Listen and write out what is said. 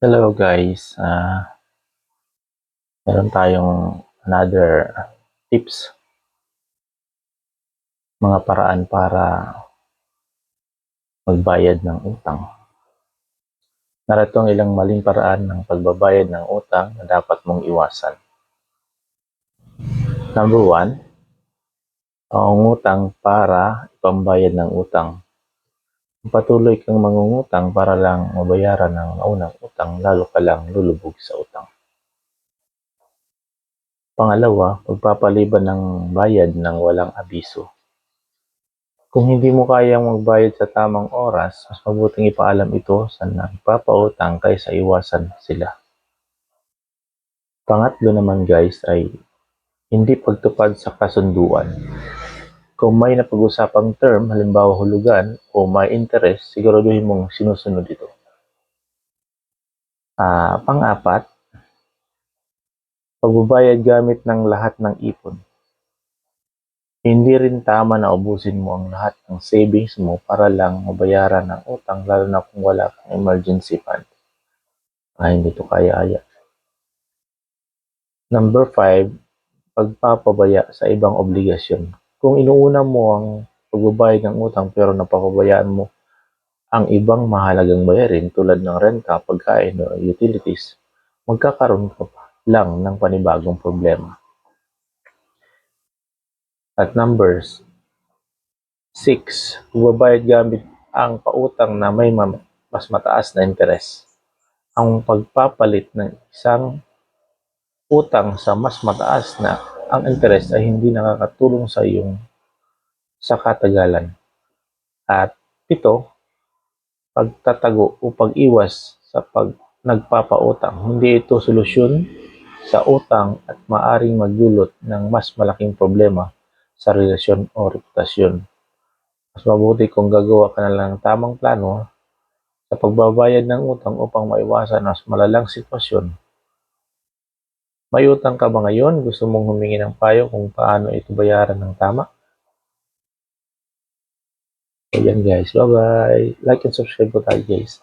Hello guys, meron tayong another tips, mga paraan para magbayad ng utang. Narito ang ilang maling paraan ng pagbabayad ng utang na dapat mong iwasan. Number 1, pangungutang para ipambayad ng utang. Kung patuloy kang mangungutang para lang mabayaran ng naunang utang, lalo ka lang lulubog sa utang. Pangalawa, pagpapaliban ng bayad ng walang abiso. Kung hindi mo kayang magbayad sa tamang oras, mas mabuting ipaalam ito sa nagpapautang kaysa iwasan sila. Pangatlo naman guys ay hindi pagtupad sa kasunduan. Kung may napag-usapang term, halimbawa hulugan o may interest, siguraduhin mong sinusunod ito. Pang-apat, pagbabayad gamit ng lahat ng ipon. Hindi rin tama na ubusin mo ang lahat ng savings mo para lang mabayaran ang utang, lalo na kung wala kang emergency fund. Hindi ito kaya-aya. Number 5, pagpapabaya sa ibang obligasyon. Kung inuuna mo ang pagbabayad ng utang pero napapabayaan mo ang ibang mahalagang bayarin tulad ng renta, pagkain o utilities, magkakaroon ka pa lang ng panibagong problema. At numbers 6, pagbabayad gamit ang pautang na may mas mataas na interes. Ang pagpapalit ng isang utang sa mas mataas na ang interes ay hindi nakakatulong sa iyong sa katagalan. At 7, pagtatago o pag-iwas sa nagpapautang. Hindi ito solusyon sa utang at maaring magdulot ng mas malaking problema sa relasyon o reputasyon. Mas mabuti kung gagawa ka na lang ng tamang plano sa pagbabayad ng utang upang maiwasan ang mas malalang sitwasyon. May utang ka ba ngayon? Gusto mong humingi ng payo kung paano ito bayaran ng tama? Ayan guys, bye-bye. Like and subscribe po tayo guys.